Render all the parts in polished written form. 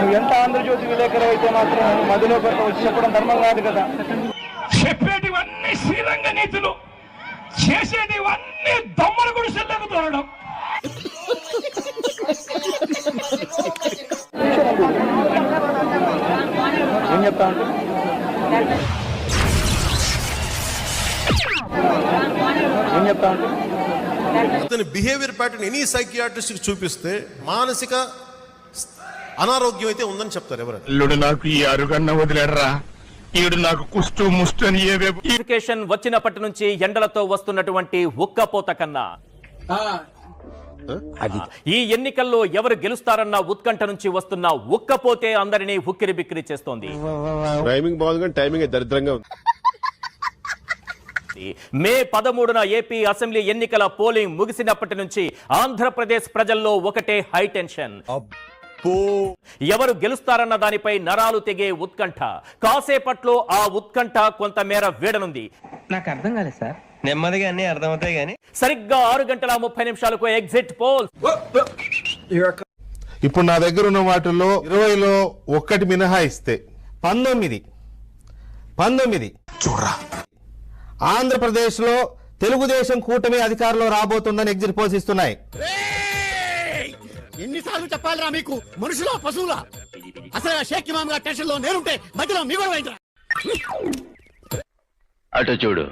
నువ్వు ఎంత ఆంధ్రజ్యోతి విలేకరు అయితే మాత్రం మధ్యలో వచ్చి చెప్పడం ధర్మం కాదు కదా. చెప్పేటివన్నీ శ్రీరంగ నీతులు, చేసేటివన్నీ దొమ్మల గుడిసెల్లకు తోరడం. ఏం చెప్తా ఉంటే అతని బిహేవియర్ ప్యాటర్న్ ఎనీ సైకియాట్రిస్ట్ చూపిస్తే మానసిక అనారోగ్యం అయితే ఉందని చెప్తారు ఎవరైనా. ఇల్లుడు నాకు ఈ అరుగన్న వదిలేడరా, ఈడు నాకు కుష్టు ముష్టు అని ఎడ్యుకేషన్ వచ్చినప్పటి నుంచి ఎండలతో వస్తున్నటువంటి ఉక్కపోత కన్నా ఈ ఎన్నికల్లో ఎవరు గెలుస్తారన్న ఉత్కంఠ నుంచి వస్తున్న ఉక్కపోతే అందరినీ ఉక్కిరి బిక్కిరి చేస్తోంది. టైమింగ్ బాగుంది కానీ టైమింగ్ దరిద్రంగా ఉంది. మే 13న ఏపీ అసెంబ్లీ ఎన్నికల పోలింగ్ ముగిసినప్పటి నుంచి ఆంధ్రప్రదేశ్ ప్రజల్లో ఒకటే హై టెన్షన్. ఎవరు గెలుస్తారన్న దానిపై నరాలు తెగే ఉత్కంఠ. కాసేపట్లో ఆ ఉత్కంఠ కొంతమేర వీడనుంది. నాకు అర్థం కాలేదు సార్. నెమ్మదిగా అన్ని అర్థమవుతాయి గానీ సరిగ్గా 6:30 ఎగ్జిట్ పోల్. ఇప్పుడు నా దగ్గర ఉన్న వాటిల్లో 20లో ఒక్కటి మినహాయిస్తే 19 చూడరా ఆంధ్రప్రదేశ్ లో తెలుగుదేశం కూటమి అధికారంలో రాబోతుందని ఎగ్జిట్ పోల్స్ ఇస్తున్నాయి. ఎన్నిసార్లు చెప్పాలిరా మీకు, మనుషుల పశువుల? అసలు షేక్ ఇమామ్ గారి టెన్షన్ లో నేనుంటే మధ్యలో మీ కూడా అటు చూడు.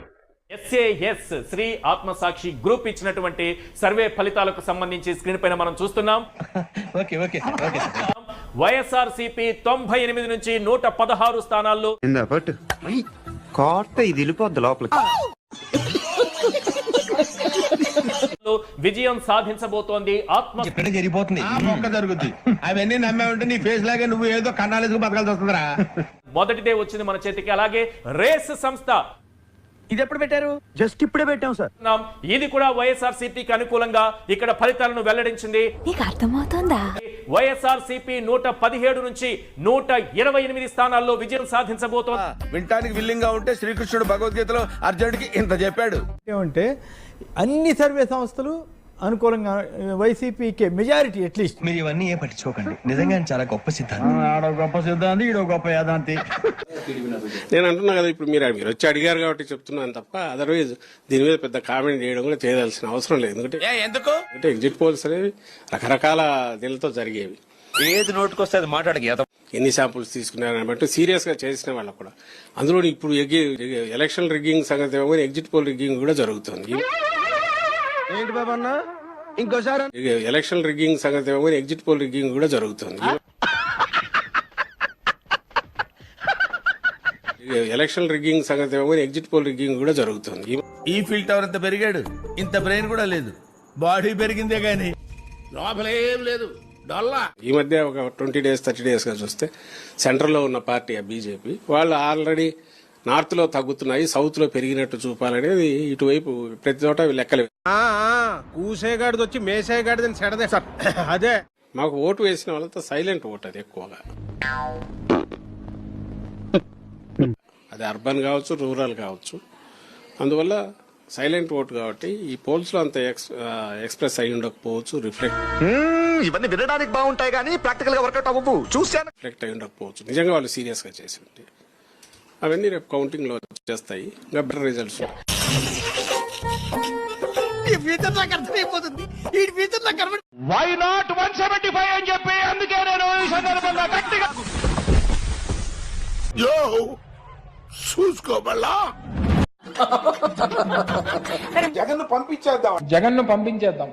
SAS శ్రీ ఆత్మసాక్షి గ్రూప్ ఇచ్చినటువంటి సర్వే ఫలితాలకు సంబంధించి స్క్రీన్ పైన మనం చూస్తున్నాం. వైఎస్ఆర్సీపీ 98 నుంచి 116 స్థానాల్లో విజయం సాధించబోతోంది. జరిగిపోతుంది జరుగుతుంది. అవన్నీ నమ్మే ఉంటే నీ ఫేస్ లాగే నువ్వు ఏదో కన్నాలేసుకు బతకాల్సి వస్తుందిరా. మొదటిదే వచ్చింది మన చేతికి. అలాగే రేస్ సంస్థ ఇది ఎప్పుడు పెట్టారు? జస్ట్ ఇప్పుడే పెట్టాం సార్. ఇది కూడా వైఎస్ఆర్సీపీకి అనుకూలంగా ఇక్కడ ఫలితాలను వెల్లడించింది. వైఎస్ఆర్సీపీ 117 నుంచి 128 స్థానాల్లో విజయం సాధించబోతోంది. వినటానికి విల్లింగ్ గా ఉంటే శ్రీకృష్ణుడు భగవద్గీతలో అర్జునుడికి ఇంత చెప్పాడు. ఏమంటే అన్ని సర్వే సంస్థలు అనుకూలంగా వైసీపీకి మెజారిటీ అట్లీస్ట్. మీరు ఇవన్నీ ఏ పట్టించుకోకండి. నిజంగా చాలా గొప్ప సిద్ధాంతి. గొప్ప సిద్ధాంతి, ఈడో గొప్ప యాదాంతి. నేను అంటున్నా కదా, ఇప్పుడు మీరు వచ్చి అడిగారు కాబట్టి చెప్తున్నాను తప్ప అదర్వైజ్ దీని మీద పెద్ద కామెంట్ చేయడం కూడా చేయవలసిన అవసరం లేదు. ఎందుకంటే ఎగ్జిట్ పోల్స్ అనేవి రకరకాల దీనితో జరిగేవి. ఏది నోటుకొస్తే అది మాట్లాడక ఎన్ని శాంపుల్స్ తీసుకున్నారని బట్టి సీరియస్ గా చేసిన వాళ్ళకు కూడా. అందులో ఇప్పుడు ఎలక్షన్ రిగ్గింగ్ సంగతి ఏమో ఎగ్జిట్ పోల్ రిగ్గింగ్ కూడా జరుగుతుంది. ఏంటి బాబన్న ఇంకోసారి? ఎలక్షన్ రిగ్గింగ్ సంగతి ఏమో ఎగ్జిట్ పోల్ రిగ్గింగ్ కూడా జరుగుతుంది. ఎలక్షన్ రిగ్గింగ్ సంగతి ఏమో ఎగ్జిట్ పోల్ రిగ్గింగ్ కూడా జరుగుతుంది. ఈ ఫీల్డ్ టవర్ ఇంత పెరిగాడు, ఇంత బ్రెయిన్ కూడా లేదు. బాడీ పెరిగిందే గానీ లోపలేం లేదు. ఈ మధ్య ఒక 20 days 30 days గా చూస్తే సెంట్రల్ లో ఉన్న పార్టీ బీజేపీ వాళ్ళు ఆల్రెడీ నార్త్ లో తగ్గుతున్నాయి, సౌత్ లో పెరిగినట్టు చూపాలనేది ఇటువైపు ప్రతి చోట లెక్కలు. కూసేగాడిది వచ్చి మేసేగాడిదని చెడదే సార్. అదే మాకు ఓటు వేసిన వాళ్ళతో సైలెంట్ ఓటు అది ఎక్కువగా. అది అర్బన్ కావచ్చు, రూరల్ కావచ్చు. అందువల్ల సైలెంట్ ఓటు కాబట్టి ఈ పోల్స్ లో అంత ఎక్స్ప్రెస్ అయి ఉండకపోవచ్చు, రిఫ్లెక్ట్ ఇవన్నీ వినడానికి బాగుంటాయి కానీ ప్రాక్టికల్ గా వర్కౌట్ అవ్వవు. చూసాను రిఫ్లెక్ట్ అయి ఉండకపోవచ్చు. నిజంగా వాళ్ళు సీరియస్ గా చేసి ఉంటే అవన్నీ రేపు కౌంటింగ్ లో చేస్తాయి. ఇంకా బెటర్ రిజల్ట్స్. వై నాట్ 175 అని చెప్పి అందుకే నేను ఈ సందర్భంగా గట్టిగా చూసుకోబల్లా జగన్ను పంపించేద్దాం.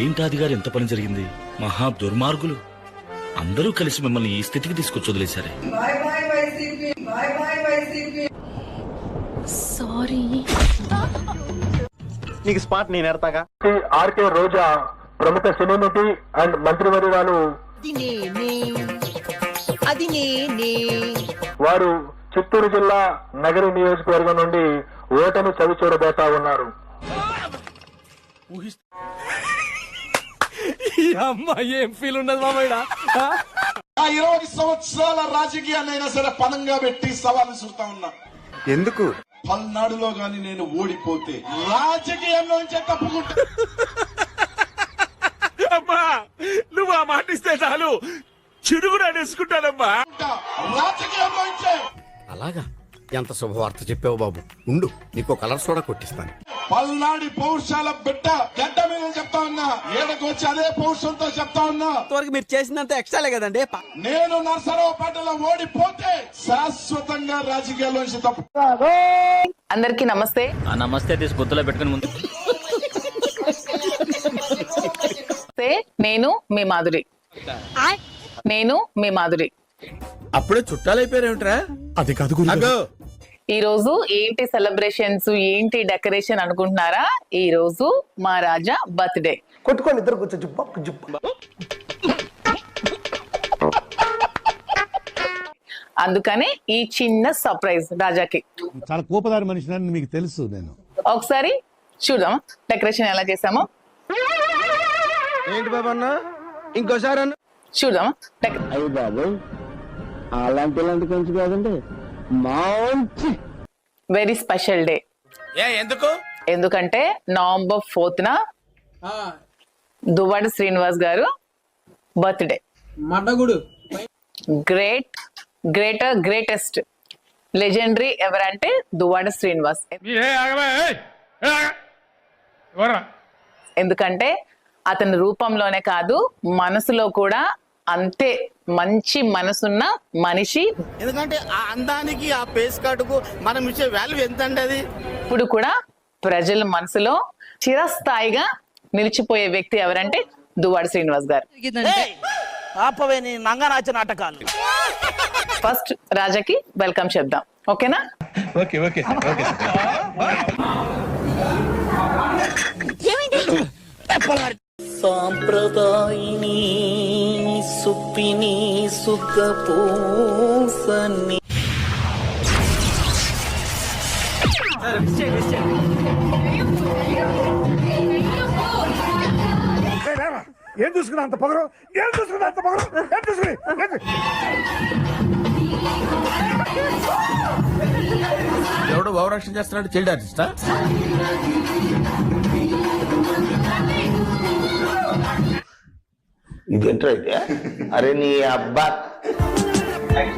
ఏంటాది గారు ఎంత పని జరిగింది? మహా దుర్మార్గులు అందరూ కలిసి మిమ్మల్ని ఈ స్థితికి తీసుకొచ్చి వదిలేశారే. సారీ. నీకు స్పాట్ నేను ఎడతాగా. ఆర్కే రోజా ప్రముఖ సినీ నటి అండ్ మంత్రివర్యురాలు. వారు చిత్తూరు జిల్లా నగరి నియోజకవర్గం నుండి ఓటమి చవి చూడబోతా ఉన్నారు. ఏం ఫీల్ ఉన్నది మామయ్య? 20 సంవత్సరాల రాజకీయాన్నైనా సరే పనంగా పెట్టి సవాలు చూస్తా ఉన్నా. ఎందుకు? పల్నాడులో గాని నేను ఓడిపోతే రాజకీయంలోంచే తప్పుకుంటా. నువ్వు ఆ మాట ఇస్తే చాలు చిరుగుడు అనేసుకుంటానమ్మా. అలాగా ఎంత శుభవార్త చెప్పావు బాబు. ఉండు నీకు కలర్ సోడా కొట్టిస్తాను. పల్నాడి పౌరుషాల బిడ్డ గడ్డ మీద చెప్తా ఉన్నా, ఏడకు వచ్చి అదే పౌరుషంతో చెప్తా ఉన్నా. ఇంతవరకు మీరు చేసినంత ఎక్స్ట్రాలే కదండి. నేను నర్సరావుపేటలో ఓడిపోతే శాశ్వతంగా రాజకీయాల్లోంచి తప్పు. అందరికీ నమస్తే. నమస్తే తీసి గుర్తులో పెట్టుకుని ముందు నేను మీ మాధురి. అప్పుడే చుట్టాలైపోయారేమిట్రా? అది కాదు. ఈ రోజు ఏంటి సెలబ్రేషన్స్, ఏంటి డెకరేషన్ అనుకుంటున్నారా? ఈ రోజు మా రాజా బర్త్డే. కొట్టుకొని ఇద్దరు కూర్చో జుబ్బ. అందుకని ఈ చిన్న సర్ప్రైజ్ రాజాకి. చాలా కోపదారి మనిషి మీకు తెలుసు. నేను ఒకసారి చూద్దాం డెకరేషన్ ఎలా చేసామో. ఏంటి బాబన్న ఇంకోసారి అన్న చూద్దాం. అయ్యి బాబు అలాంటి కొంచెం కాదండి మంచి వెరీ స్పెషల్ డే. ఎందుకంటే నవంబర్ 4న దువ్వాడ శ్రీనివాస్ గారు బర్త్డే. గ్రేటెస్ట్ లెజెండరీ ఎవరంటే దువ్వాడ శ్రీనివాస్. ఎందుకంటే అతని రూపంలోనే కాదు మనసులో కూడా అంతే మంచి మనసున్న మనిషి. ఎందుకంటే ఆ అందానికి ఆ పేస్ కార్డుకు మనం ఇచ్చే వాల్యూ ఎంత అండి అది. ఇప్పుడు కూడా ప్రజల మనసులో చిరస్థాయిగా నిలిచిపోయే వ్యక్తి ఎవరంటే దువ్వాడ శ్రీనివాస్ గారు. ఆపవేని నంగనాచ నాటకాలు. ఫస్ట్ రాజాకి వెల్కమ్ చెప్దాం, ఓకేనా? ఓకే. సాంప్రదాయిని సుప్పిని సుఖ పూసని ఏం చూసుకున్నా అంత పొగరు? ఎవడో భావరక్షణ చేస్తున్నాడు, చైల్డ్ ఆర్టిస్టా? ఇదేంటైతే అరే నీ అబ్బా.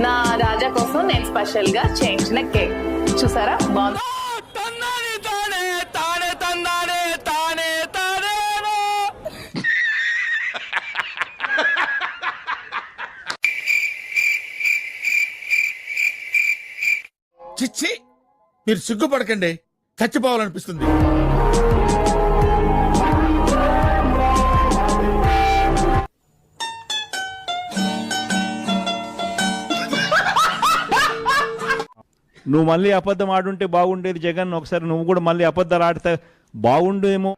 నా రాజా కోసం నేను స్పెషల్ గా చేయించిన కేక్ చూసారా, బాగుంది. చిచ్చి, మీరు సిగ్గుపడకండి, చచ్చిపోవాలనిపిస్తుంది. నువ్వు మళ్ళీ అబద్ధం ఆడుంటే బాగుండేది జగన్. ఒకసారి నువ్వు కూడా మళ్ళీ అబద్ధాలు ఆడితే బాగుండేమో.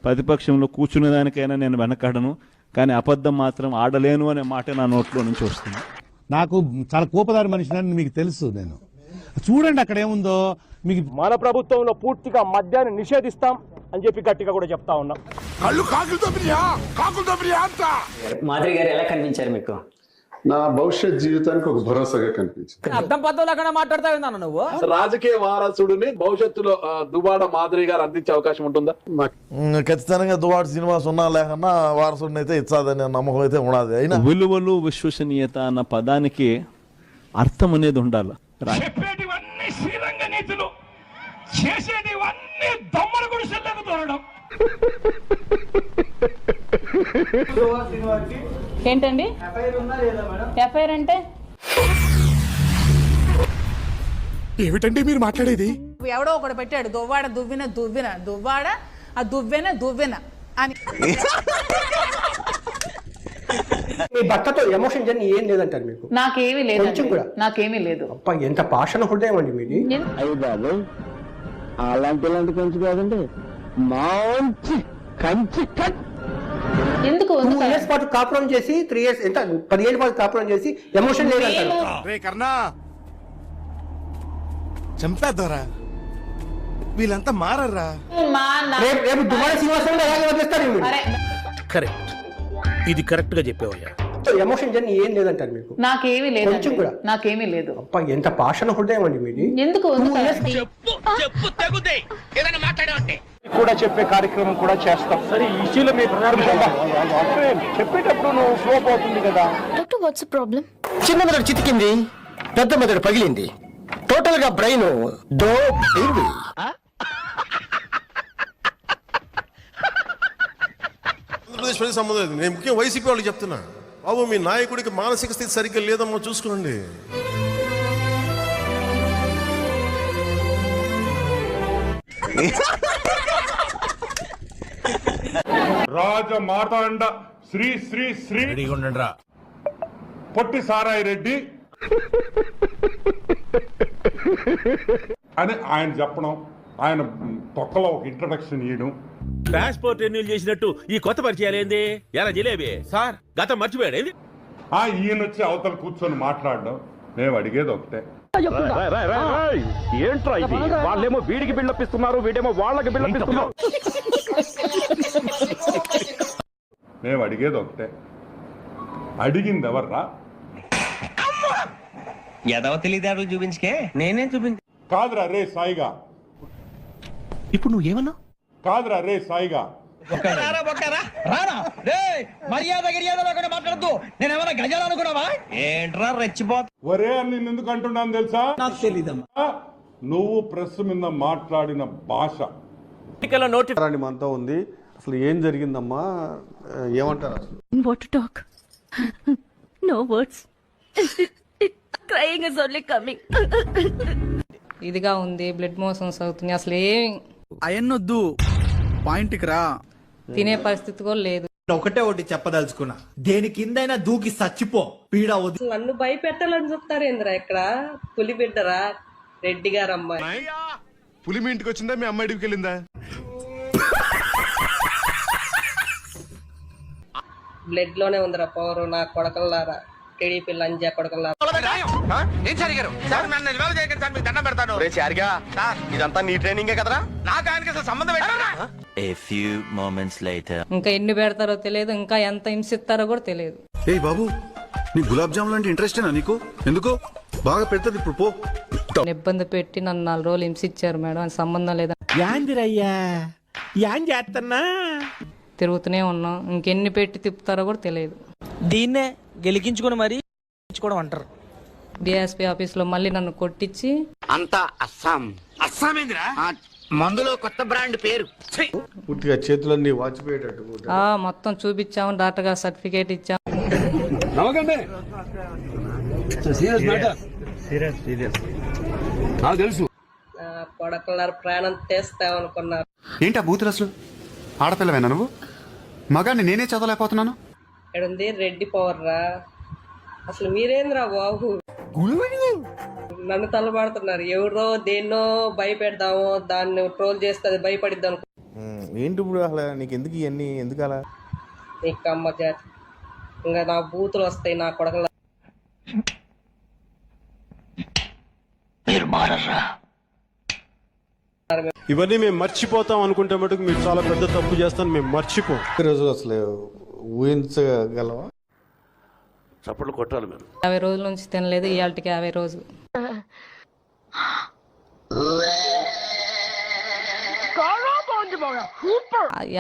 ప్రతిపక్షంలో కూర్చునే దానికైనా నేను వెనకాడను, కానీ అబద్ధం మాత్రం ఆడలేను అనే మాట నా నోట్లో నుంచి వస్తుంది. నాకు చాలా కోపదారి మనిషి మీకు తెలుసు. నేను చూడండి అక్కడ ఏముందో. మీకు మన ప్రభుత్వంలో పూర్తిగా మద్యాన్ని నిషేధిస్తాం అని చెప్పి గట్టిగా కూడా చెప్తా ఉన్నాం. కళ్ళు కాకులతో అంత. మాధురి గారు ఎలా కనిపించారు మీకు? నా భవిష్యత్ జీవితానికి ఒక భరోసాగా కనిపించింది. అర్థం పద్ధతులు మాట్లాడతా ఉన్నాను. నువ్వు రాజకీయ వారసుడిని భవిష్యత్తులో దువ్వాడ మాధురి గారు అందించే అవకాశం ఉంటుందా? ఖచ్చితంగా దువ్వాడ శ్రీనివాస్ ఉన్నా లేకన్నా వారసుడిని అయితే ఇచ్చాదనే నమ్మకం అయితే ఉన్నది. అయినా విలువలు విశ్వసనీయత అన్న పదానికి అర్థం అనేది ఉండాలి. చెప్పేటివన్నీ శ్రీరంగ నీతులు, చేసేటివన్నీ దొమ్మల గుడిసెల్లకు తోరడం. ఏంటండి ఎఫ్ఐఆర్ అంటే? ఏమిటండి మీరు మాట్లాడేది? ఎవడో ఒకడు పెట్టాడు దువ్వాడ దువ్వాడ ఆ దువ్వెన అని. మీ భర్తతో ఎమోషన్ జర్నీ ఏం లేదంటారు మీకు? నాకేమీ లేదు, నాకేమీ లేదు. ఎంత పాషణ హృదయం అండి మీది. అయ్యి బాబు అలాంటి కొంచెం కాదండి మంచి కంచి ఎందుకు 2 years పాటు కాపురం చేసి 3 years ఎంత 10 ఏళ్ళ పాటు కాపురం చేసి ఎమోషన్ లేదంటారు. రే కర్ణా, చంపేద్దారా, వీళ్ళంతా మారరా. రేపు దువ్వాడ శ్రీనివాసరావు అలాగే వదిలేస్తారు. కరెక్ట్, ఇది కరెక్ట్ గా చెప్పావయ్యా. ఎమోషన్ జర్నీ ఏం లేదంటారు మీకు? నాకేమీ లేదు, నాకేమీ లేదు. ఎంత పాషణ హృదయం అండి మీది. ఎందుకు కూడా చెప్పే కార్యక్రమం కూడా చేస్తాం. సరే ఈ ఇష్యూలో మీ చెప్పేటప్పుడు నువ్వు ఫ్లో పోతుంది కదా. Doctor what's problem? చిన్న మెదడు చితికింది, పెద్ద మెదడు పగిలింది, టోటల్ గా బ్రెయిన్ అయింది. ఆంధ్రప్రదేశ్ ప్రజలకు సంబంధం లేదు. నేను ముఖ్యంగా వైసీపీ వాళ్ళకి చెప్తున్నా, బాబు మీ నాయకుడికి మానసిక స్థితి సరిగ్గా లేదమ్మా, చూసుకోండి. రాజమాతాండ శ్రీ శ్రీ శ్రీ పొట్టి సారాయి రెడ్డి అని ఆయన చెప్పడం, ఆయన తొక్కలో ఒక ఇంట్రడక్షన్ ఇవ్వడం. పాస్పోర్ట్ రెన్యూల్ చేసినట్టు ఈ కొత్త పరిచయాలు ఏంది? ఎలా జిలేబీ సార్ గతం మర్చిపోయాడు. ఈయన వచ్చి అవతల కూర్చొని మాట్లాడడం. మేము అడిగేది ఒకటే, ఏంట్రా ఇది? వాళ్ళేమో వీడికి బిల్డప్ ఇస్తున్నారు, వీడేమో వాళ్ళకి బిల్డప్ ఇస్తున్నారు. మేము అడిగేది ఒకటే, అడిగింది ఎవర్రా? ఎదవ తెలియదారులు చూపించుకే నేనే చూపించు. కాదురా రే సాయిగా. ఇప్పుడు నువ్వు ఏమన్నా? కాదురా రే సాయిగా. మాట్లాడద్దు, నేనేమన్నా గజాలు అనుకున్నావా? ఏంట్రా రెచ్చిపోతా? ఒరే అని నేను ఎందుకు అంటున్నాను తెలుసా? నాకు తెలీదమ్మా. నువ్వు ప్రెస్ మీద మాట్లాడిన భాష ఎన్నికల నోటిఫికేషన్ మనతో ఉంది. అసలు ఏం జరిగిందమ్మా, ఏమంటారు అసలు? What to talk? No words. Crying is only coming. ఇదిగా ఉంది, బ్లడ్ మోషన్స్ అవుతుంది, అసలు ఏం అయన్నొద్దు, పాయింట్కి రా. తినే పరిస్థితి కూడా లేదు. ఒకటే ఒకటి చెప్పదలుచుకున్నా, దేని కిందైనా దూకి చచ్చిపో, పీడ వద్దు. నన్ను భయపెట్టాలని చూస్తారేంద్రా? ఇక్కడ పులి బిడ్డరా రెడ్డి గారు అమ్మాయి. పులి మీ ఇంటికి వచ్చిందా? మీ అమ్మాయి ఇంటికి వెళ్ళిందా? బ్లడ్ లోనే ఉందిరా పవర్. నా కొడకల్లారా, టీడీపీ లంజా కొడకల్లారా. ఇదంతా నీ ట్రైనింగే కదరా? ఇంకా ఎన్ని పెడతారో తెలియదు, ఇంకా ఎంత హింసిస్తారో కూడా తెలియదు. ఏ బాబు, నీ గులాబ్ జామున్ అంటే ఇంట్రెస్టేనా నీకు? ఎందుకో బాగా పెడతది ఇప్పుడు పో. ఇబ్బంది పెట్టి నన్ను 4 రోజులు హింసించారు మేడం, అని సంబంధం లేదా. తిరుగుతూనే ఉన్నాం, ఇంకెన్ని పెట్టి తిప్పుతారో కూడా తెలియదు. దీన్నే గెలికించుకుని మరి అంటారు. డిఎస్పీ ఆఫీస్ లో మళ్ళీ నన్ను కొట్టించి, అంతా అస్సామేంద్రా మందులో కొత్త బ్రాండ్ పేరు పూర్తిగా చేతులన్నీ వాచిపోయేటట్టు మొత్తం చూపించాము, డాక్టర్ గారు సర్టిఫికేట్ ఇచ్చాము. కొడకలారు ప్రాణం తీస్తామనుకున్నారు. ఏంటా బూతులు? అసలు ఆడపిల్లవేనా నువ్వు? మగాన్ని నేనే చదవలేకపోతున్నాను. ఎక్కడుంది రెడ్డి పవర్ రా? అసలు మీరేంద్రా బాబు, నన్ను తలబడుతున్నారు. ఎవరో దేన్నో భయపెడదాము, దాన్ని ట్రోల్ చేస్తే అది భయపడిద్ది అనుకో. ఏంటి ఇప్పుడు అసలు నీకు ఎందుకు ఇవన్నీ? ఎందుకు అలా? నీకు అమ్మ జాతి, ఇంకా నా బూతులు వస్తాయి నా కొడకల. ఇవన్నీ మేము మర్చిపోతాం అనుకుంటే మటుకు మీరు చాలా పెద్ద తప్పు చేస్తాను. మేము మర్చిపోం. రోజు అసలు ఊహించగలవా? చప్పట్లు కొట్టాలి మీరు. 50 రోజుల నుంచి తినలేదు, ఇవాళకి 50 రోజులు.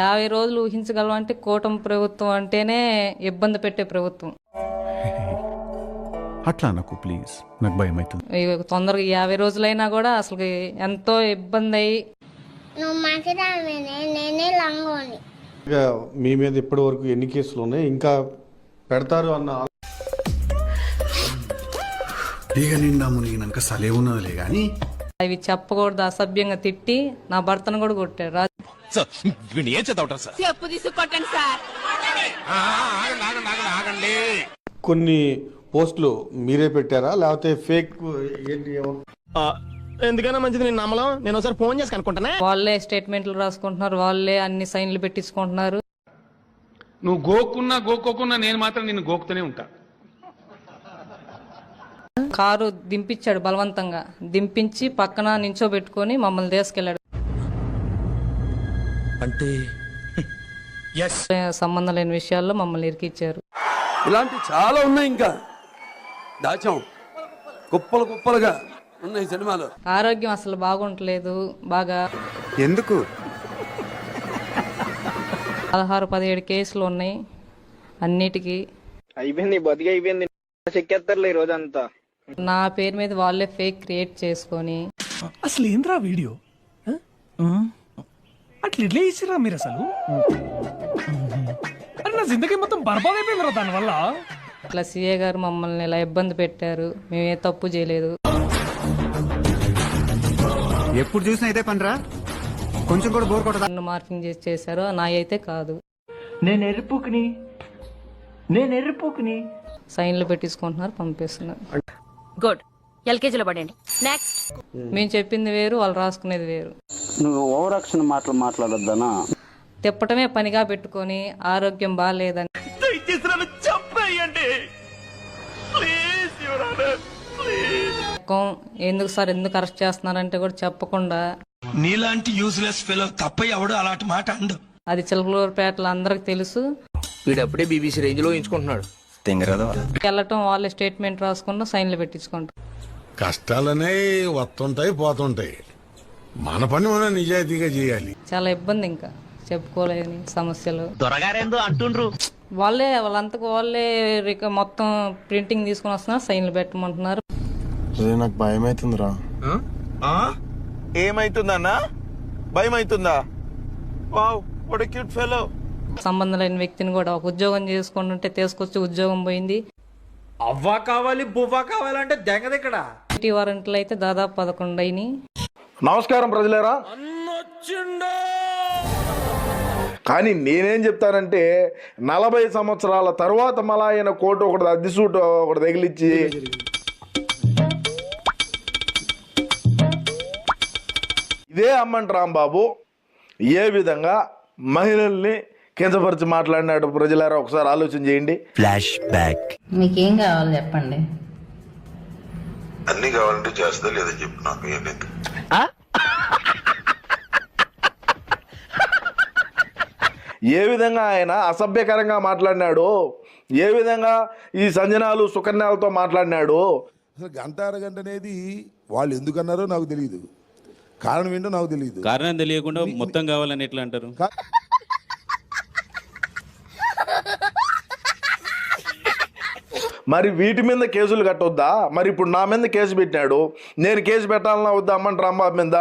50 రోజులు ఊహించగలం అంటే కూటమి ప్రభుత్వం అంటేనే ఇబ్బంది పెట్టే ప్రభుత్వం. అట్లా నాకు ప్లీజ్, నాకు భయం అవుతుంది. తొందరగా 50 రోజులైనా కూడా అసలు ఎంతో ఇబ్బంది అయ్యి. మీ మీద ఇప్పటి వరకు ఎన్ని కేసులు ఉన్నాయి, ఇంకా పెడతారు అన్న ఇక నిండా మునిగినాక సలే ఉన్నదిలే గాని అవి చెప్పకూడదు, అసభ్యంగా తిట్టి నా భర్తను కూడా కొట్టాడు. కొన్ని పోస్టులు మీరే పెట్టారా లేకపోతే ఫేక్? ఎందుకైనా మంచిది నేను నమ్మలం. నేను ఒకసారి ఫోన్ చేసి కనుక్కుంటానే. వాళ్ళే స్టేట్మెంట్లు రాసుకుంటున్నారు, వాళ్ళే అన్ని సైన్లు పెట్టించుకుంటున్నారు. నువ్వు గోక్కున్నా నేను మాత్రం నిన్ను గోకుతూనే ఉంటా. కారు దింపించాడు, బలవంతంగా దింపించి పక్కన నించోబెట్టుకొని మమ్మల్ని తీసుకెళ్లాడు. అంటే సంబంధం లేని విషయాల్లో మమ్మల్ని ఇరికిచ్చారు. ఇలాంటి చాలా ఉన్నాయి, ఇంకా దాచాం కుప్పలుగా ఉన్నాయి సినిమాలు. ఆరోగ్యం అసలు బాగుంటలేదు. బాగా ఎందుకు 16-17 కేసులు ఉన్నాయి అన్నిటికీ. అయిపోయింది బతికి అయిపోయింది, చెక్కేస్తారులే ఈ రోజంతా. నా పేరు మీద వాళ్ళే ఫేక్ క్రియేట్ చేసుకొని అసలు ఏంద్రా వీడియో అట్లా ఇట్లా ఇచ్చిరా మీరు అసలు నా జిందగీ మొత్తం బర్బాద్ అయిపోయిందిరా దానివల్ల. ఇట్లా సీఏ గారు మమ్మల్ని ఇలా ఇబ్బంది పెట్టారు, మేమే తప్పు చేయలేదు. ఎప్పుడు చూసినా అయితే పనిరా, కొంచెం కూడా బోర్ కొట్టదా. నన్ను మార్కింగ్ చేశారు, నా అయితే కాదు. నేను ఎర్రిపోకుని సైన్లు పెట్టించుకుంటున్నారు, పంపిస్తున్నారు. గుడ్, ఎల్కేజీలో పడండి. నెక్స్ట్. మేము చెప్పింది వేరు, వాళ్ళు రాసుకునేది వేరు. నువ్వు ఓవరాక్షన్ మాటలు మాట్లాడొద్దనా? తిప్పటమే పనిగా పెట్టుకొని ఆరోగ్యం బాగాలేదని ఎందుకు సార్ ఎందుకు అరెస్ట్ చేస్తున్నారంటే కూడా చెప్పకుండా, నీలాంటి యూస్లెస్ ఫెలో తప్ప ఎవడు అలాంటి మాట అండు. అది చిలకలూరుపేటలో అందరికి తెలుసు. వీడప్పుడే బీబీసీ రేంజ్ లో ఎంచుకుంటున్నాడు. వెళ్ళటం వాళ్ళే స్టేట్మెంట్ రాసుకుంటూ సైన్లు పెట్టించుకుంటాం. కష్టాలనే వస్తుంటాయి పోతుంటాయి, మన పని మనం నిజాయితీగా చేయాలి. చాలా ఇబ్బంది, ఇంకా చెప్పుకోలేని సమస్యలు. దొరగారేందో అంటుండ్రు. వాళ్ళంతకు వాళ్ళే మొత్తం ప్రింటింగ్ తీసుకుని వస్తున్నారు, సైన్లు పెట్టమంటున్నారు. నాకు భయం అవుతుందిరా. ఏమైతుందన్నా? భయం అవుతుందా? What a cute fellow. సంబంధం లేని వ్యక్తిని కూడా ఒక ఉద్యోగం చేసుకుంటుంటే తీసుకొచ్చి ఉద్యోగం పోయింది. అవ్వా కావాలి బువ్వా కావాలంటే దెంగది ఇక్కడ. వారంట్లు అయితే దాదాపు 11 అయినాయి. నమస్కారం ప్రజలారా. కానీ నేనేం చెప్తానంటే 40 సంవత్సరాల తర్వాత మళ్ళా ఆయన కోటు ఒకటి అద్దెసూటు ఒకటి తగిలిచ్చి ఇదే అమ్మంట రాంబాబు ఏ విధంగా మహిళల్ని కించపరిచి మాట్లాడినాడు. ప్రజలారా ఒకసారి ఆలోచన చేయండి. Flash back. మీకేం కావాలి చెప్పండి. అన్ని కావాలంటే చేస్తా లేదా చెప్పు నాకు. ఏ విధంగా ఆయన అసభ్యకరంగా మాట్లాడినాడు, ఏ విధంగా ఈ సంజనాలు సుకన్యాలతో మాట్లాడినాడు. అసలు గంట అరగంట అనేది వాళ్ళు ఎందుకన్నారో నాకు తెలియదు, కారణం ఏంటో నాకు తెలియదు. కారణం తెలియకుండా మొత్తం కావాలని ఎట్లా అంటారు? మరి వీటి మీద కేసులు కట్టొద్దా? మరి ఇప్పుడు నా మీద కేసు పెట్టాడు, నేను కేసు పెట్టాలన్నా వద్దా అమ్మంట రాంబాబు మీద?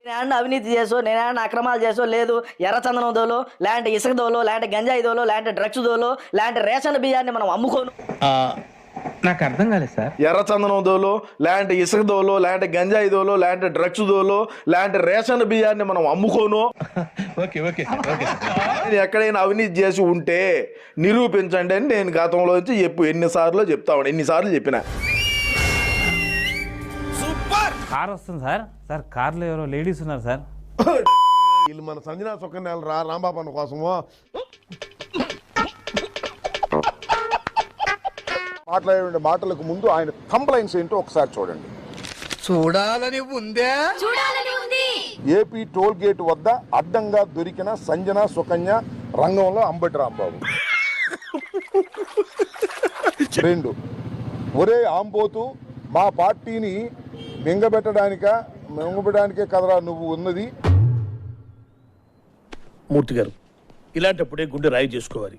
నేనేమన్నా అవినీతి చేసో, నేనేమన్నా అక్రమాలు చేసో లేదు. ఎర్రచందనం దోలో, లాంటి ఇసుక దోలో, లాంటి గంజాయి దోలో, లాంటి డ్రగ్స్ దోలో, లాంటి రేషన్ బియ్యాన్ని మనం అమ్ముకోను. నాకు అర్థం కాలేదు సార్. ఎర్రచందనం దోలో, లాంటి ఇసుక దోలో, లాంటి గంజాయి దోలో, లాంటి డ్రగ్స్ దోలో, లాంటి రేషన్ బియ్యాన్ని మనం అమ్ముకోను. ఎక్కడైనా అవినీతి చేసి ఉంటే నిరూపించండి అని నేను గతంలో నుంచి ఎన్నిసార్లు చెప్పిన. కార్ వస్తుంది సార్. సార్ కార్లో ఎవరో లేడీస్ ఉన్నారు సార్. వీళ్ళు మన సంజనా సుకన్యాలు రాంబాబు అన్న కోసమో మాట్లాడే మాటలకు ముందు ఆయన కంప్లైంట్స్ ఏంటో ఒకసారి చూడండి. చూడాలని ఉందే. ఏపీ టోల్ గేట్ వద్ద అడ్డంగా దొరికిన సంజన సుకన్య రంగంలో అంబటి రాంబాబు. 2, ఒరే ఆంబోతు, మా పార్టీని మింగబెట్టడానికే కదరా నువ్వు ఉన్నది. మూర్తి గారు, ఇలాంటప్పుడే గుండె రాయి చేసుకోవాలి.